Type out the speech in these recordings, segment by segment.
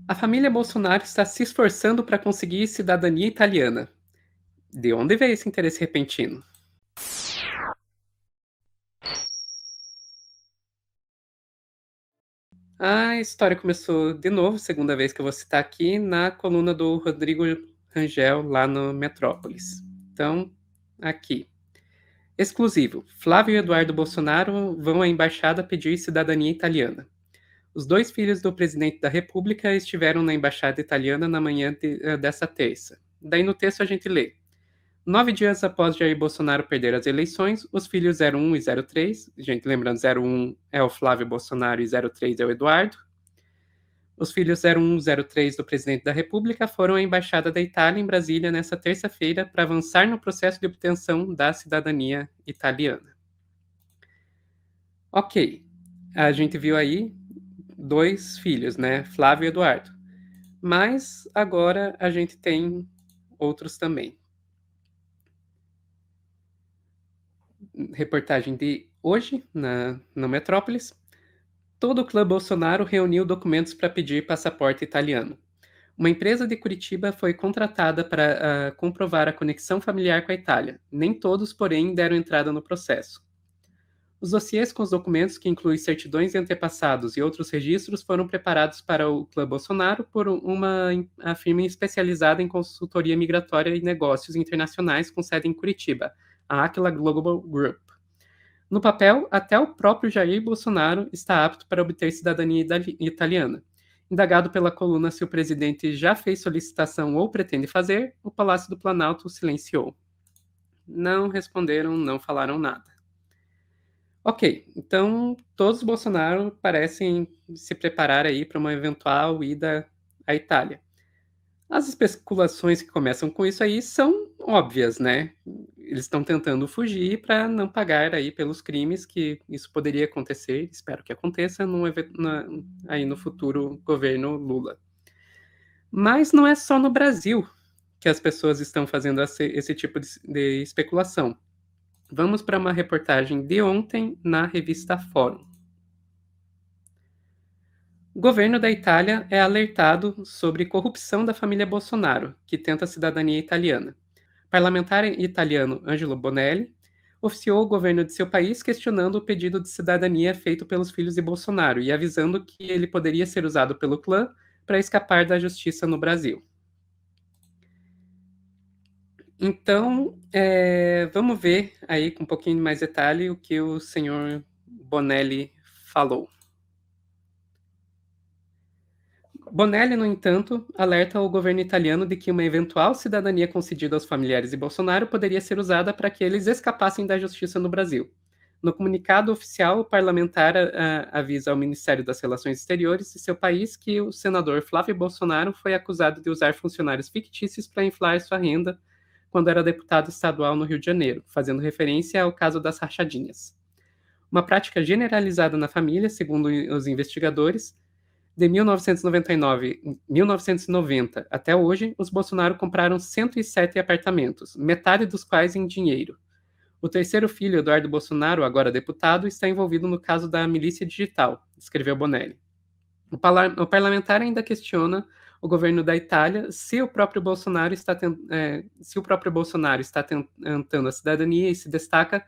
A família Bolsonaro está se esforçando para conseguir cidadania italiana. De onde veio esse interesse repentino? A história começou de novo, segunda vez que eu vou citar aqui, na coluna do Rodrigo Rangel, lá no Metrópolis. Então, aqui. Exclusivo. Flávio e Eduardo Bolsonaro vão à embaixada pedir cidadania italiana. Os dois filhos do presidente da República estiveram na embaixada italiana na manhã dessa terça. Daí no texto a gente lê: 9 dias após Jair Bolsonaro perder as eleições, os filhos 01 e 03, gente, lembrando, 01 é o Flávio Bolsonaro e 03 é o Eduardo, os filhos 01 e 03 do presidente da República foram à Embaixada da Itália em Brasília nesta terça-feira para avançar no processo de obtenção da cidadania italiana. Ok, a gente viu aí dois filhos, né, Flávio e Eduardo, mas agora a gente tem outros também. Reportagem de hoje na Metrópolis. Todo o clã Bolsonaro reuniu documentos para pedir passaporte italiano. Uma empresa de Curitiba foi contratada para comprovar a conexão familiar com a Itália. Nem todos, porém, deram entrada no processo. Os dossiês com os documentos, que incluem certidões de antepassados e outros registros, foram preparados para o clã Bolsonaro por uma firma especializada em consultoria migratória e negócios internacionais com sede em Curitiba, a Aquila Global Group. No papel, até o próprio Jair Bolsonaro está apto para obter cidadania italiana. Indagado pela coluna se o presidente já fez solicitação ou pretende fazer, o Palácio do Planalto silenciou. Não responderam, não falaram nada. Ok, então todos os Bolsonaro parecem se preparar aí para uma eventual ida à Itália. As especulações que começam com isso aí são óbvias, né? Eles estão tentando fugir para não pagar aí pelos crimes que isso poderia acontecer, espero que aconteça aí no futuro governo Lula. Mas não é só no Brasil que as pessoas estão fazendo esse tipo de especulação. Vamos para uma reportagem de ontem na revista Fórum. O governo da Itália é alertado sobre corrupção da família Bolsonaro, que tenta a cidadania italiana. O parlamentar italiano Angelo Bonelli oficiou o governo de seu país questionando o pedido de cidadania feito pelos filhos de Bolsonaro e avisando que ele poderia ser usado pelo clã para escapar da justiça no Brasil. Então, vamos ver aí com um pouquinho mais detalhe o que o senhor Bonelli falou. Bonelli, no entanto, alerta o governo italiano de que uma eventual cidadania concedida aos familiares de Bolsonaro poderia ser usada para que eles escapassem da justiça no Brasil. No comunicado oficial, o parlamentar avisa ao Ministério das Relações Exteriores de seu país que o senador Flávio Bolsonaro foi acusado de usar funcionários fictícios para inflar sua renda quando era deputado estadual no Rio de Janeiro, fazendo referência ao caso das rachadinhas. Uma prática generalizada na família, segundo os investigadores. De 1990 até hoje, os Bolsonaro compraram 107 apartamentos, metade dos quais em dinheiro. O terceiro filho, Eduardo Bolsonaro, agora deputado, está envolvido no caso da milícia digital, escreveu Bonelli. O parlamentar ainda questiona o governo da Itália se o próprio Bolsonaro está tentando a cidadania e se destaca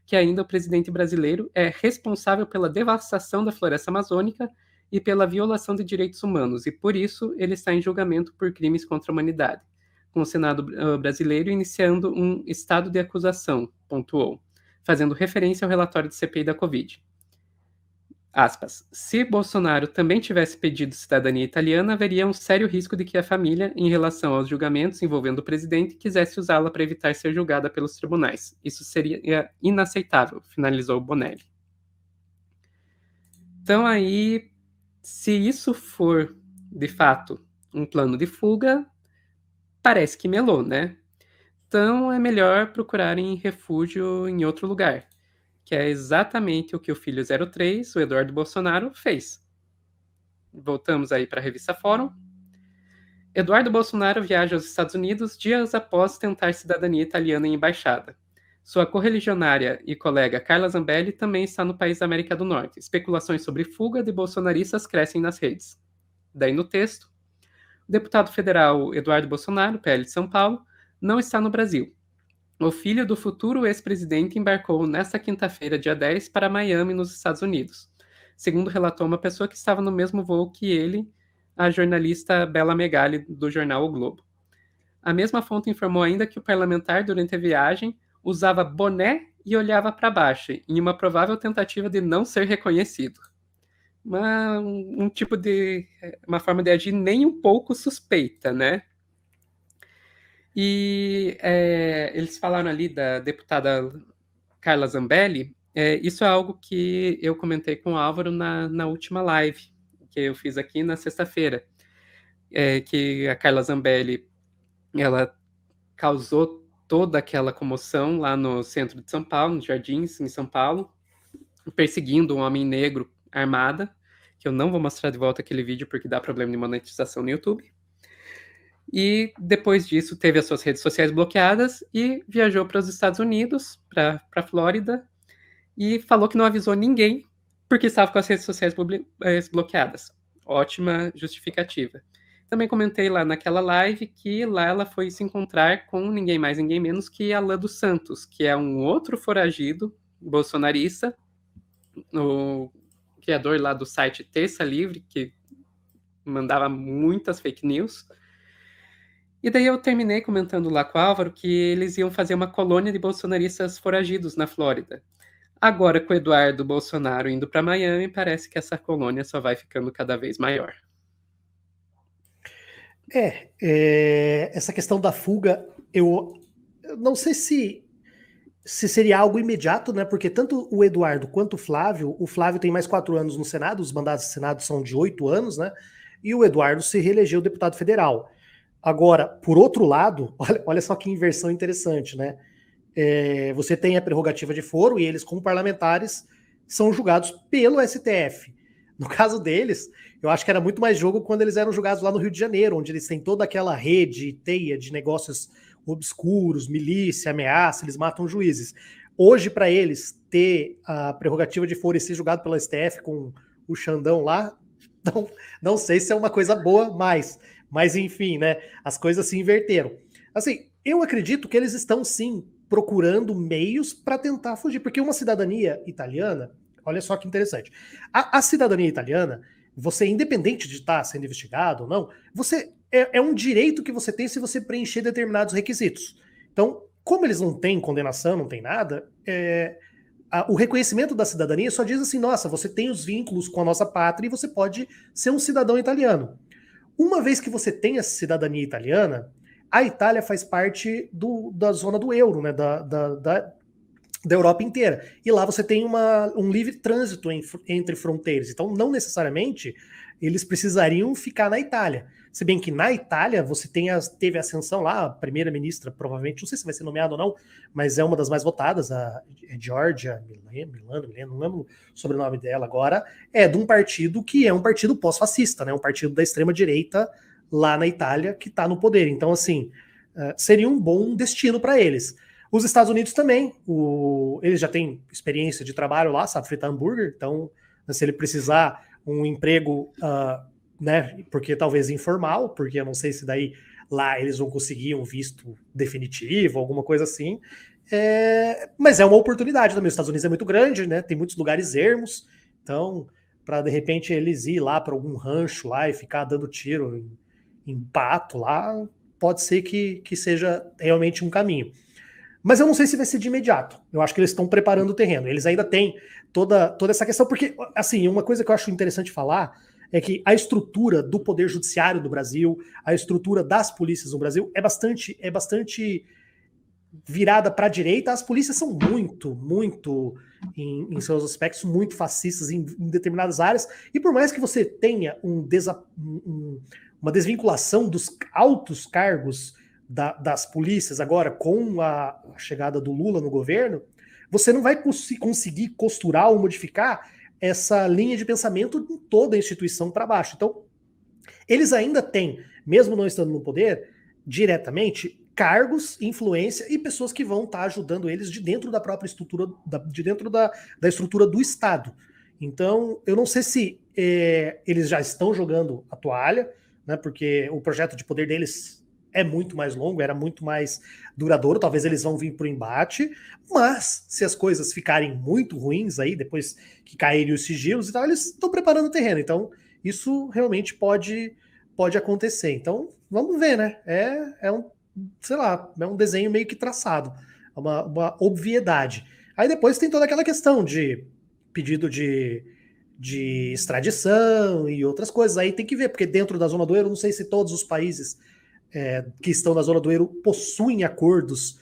que ainda o presidente brasileiro é responsável pela devastação da floresta amazônica e pela violação de direitos humanos, e por isso ele está em julgamento por crimes contra a humanidade, com o Senado brasileiro iniciando um estado de acusação, pontuou, fazendo referência ao relatório de CPI da Covid. Aspas, se Bolsonaro também tivesse pedido cidadania italiana, haveria um sério risco de que a família, em relação aos julgamentos envolvendo o presidente, quisesse usá-la para evitar ser julgada pelos tribunais. Isso seria inaceitável, finalizou Bonelli. Então aí, se isso for, de fato, um plano de fuga, parece que melou, né? Então é melhor procurarem refúgio em outro lugar, que é exatamente o que o filho 03, o Eduardo Bolsonaro, fez. Voltamos aí para a revista Fórum. Eduardo Bolsonaro viaja aos Estados Unidos dias após tentar cidadania italiana em embaixada. Sua correligionária e colega Carla Zambelli também está no país da América do Norte. Especulações sobre fuga de bolsonaristas crescem nas redes. Daí no texto, deputado federal Eduardo Bolsonaro, PL de São Paulo, não está no Brasil. O filho do futuro ex-presidente embarcou nesta quinta-feira, dia 10, para Miami, nos Estados Unidos. Segundo relatou uma pessoa que estava no mesmo voo que ele, a jornalista Bela Megali, do jornal O Globo. A mesma fonte informou ainda que o parlamentar, durante a viagem, usava boné e olhava para baixo, em uma provável tentativa de não ser reconhecido. Uma forma de agir nem um pouco suspeita, né? E eles falaram ali da deputada Carla Zambelli. Isso é algo que eu comentei com o Álvaro na última live que eu fiz aqui na sexta-feira, que a Carla Zambelli, ela causou toda aquela comoção lá no centro de São Paulo, nos Jardins, em São Paulo, perseguindo um homem negro armada, que eu não vou mostrar de volta aquele vídeo porque dá problema de monetização no YouTube. E depois disso teve as suas redes sociais bloqueadas e viajou para os Estados Unidos, para a Flórida, e falou que não avisou ninguém porque estava com as redes sociais bloqueadas. Ótima justificativa. Também comentei lá naquela live que lá ela foi se encontrar com ninguém mais, ninguém menos que Alan dos Santos, que é um outro foragido bolsonarista, o criador lá do site Terça Livre, que mandava muitas fake news. E daí eu terminei comentando lá com o Álvaro que eles iam fazer uma colônia de bolsonaristas foragidos na Flórida. Agora, com o Eduardo Bolsonaro indo para Miami, parece que essa colônia só vai ficando cada vez maior. Essa questão da fuga, eu não sei se seria algo imediato, né? Porque tanto o Eduardo quanto o Flávio tem mais 4 anos no Senado, os mandatos do Senado são de 8 anos, né? E o Eduardo se reelegeu deputado federal. Agora, por outro lado, olha só que inversão interessante, né? Você tem a prerrogativa de foro e eles, como parlamentares, são julgados pelo STF. No caso deles, eu acho que era muito mais jogo quando eles eram julgados lá no Rio de Janeiro, onde eles têm toda aquela rede, teia de negócios obscuros, milícia, ameaça, eles matam juízes. Hoje, para eles ter a prerrogativa de foro e ser julgado pelo STF com o Xandão lá, não sei se é uma coisa boa, mas enfim, né? As coisas se inverteram. Assim, eu acredito que eles estão sim procurando meios para tentar fugir, porque uma cidadania italiana, olha só que interessante. A cidadania italiana, você, independente de estar sendo investigado ou não, você é um direito que você tem se você preencher determinados requisitos. Então, como eles não têm condenação, não tem nada, o reconhecimento da cidadania só diz assim, nossa, você tem os vínculos com a nossa pátria e você pode ser um cidadão italiano. Uma vez que você tem essa cidadania italiana, a Itália faz parte da zona do euro, né, da Europa inteira. E lá você tem um livre trânsito entre fronteiras. Então, não necessariamente eles precisariam ficar na Itália. Se bem que na Itália você teve a ascensão lá, a primeira-ministra, provavelmente, não sei se vai ser nomeada ou não, mas é uma das mais votadas, a Giorgia Milano, não lembro o sobrenome dela agora, é de um partido que é um partido pós-fascista, né? Um partido da extrema-direita lá na Itália que está no poder. Então, assim, seria um bom destino para eles. Os Estados Unidos também, eles já têm experiência de trabalho lá, sabe fritar hambúrguer, então se ele precisar um emprego, né, porque talvez informal, porque eu não sei se daí lá eles vão conseguir um visto definitivo, alguma coisa assim, mas é uma oportunidade também. Os Estados Unidos é muito grande, né, tem muitos lugares ermos, então para de repente eles ir lá para algum rancho lá e ficar dando tiro em pato lá, pode ser que seja realmente um caminho. Mas eu não sei se vai ser de imediato. Eu acho que eles estão preparando o terreno. Eles ainda têm toda essa questão, porque, assim, uma coisa que eu acho interessante falar é que a estrutura do poder judiciário do Brasil, a estrutura das polícias no Brasil é bastante virada para a direita. As polícias são muito, em seus aspectos, muito fascistas em determinadas áreas. E por mais que você tenha uma desvinculação dos altos cargos das polícias agora com a chegada do Lula no governo, você não vai conseguir costurar ou modificar essa linha de pensamento em toda a instituição para baixo. Então, eles ainda têm, mesmo não estando no poder, diretamente, cargos, influência e pessoas que vão estar ajudando eles de dentro da própria estrutura, de dentro da estrutura do Estado. Então, eu não sei se eles já estão jogando a toalha, né? Porque o projeto de poder deles é muito mais longo, era muito mais duradouro, talvez eles vão vir para o embate, mas se as coisas ficarem muito ruins aí, depois que caírem os sigilos e tal, eles estão preparando o terreno, então isso realmente pode acontecer. Então, vamos ver, né? É um, sei lá, é um desenho meio que traçado, uma obviedade. Aí depois tem toda aquela questão de pedido de extradição e outras coisas. Aí tem que ver, porque dentro da zona do euro, não sei se todos os países que estão na zona do euro possuem acordos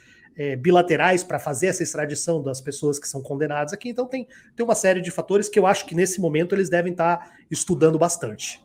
bilaterais para fazer essa extradição das pessoas que são condenadas aqui. Então tem uma série de fatores que eu acho que nesse momento eles devem estar estudando bastante.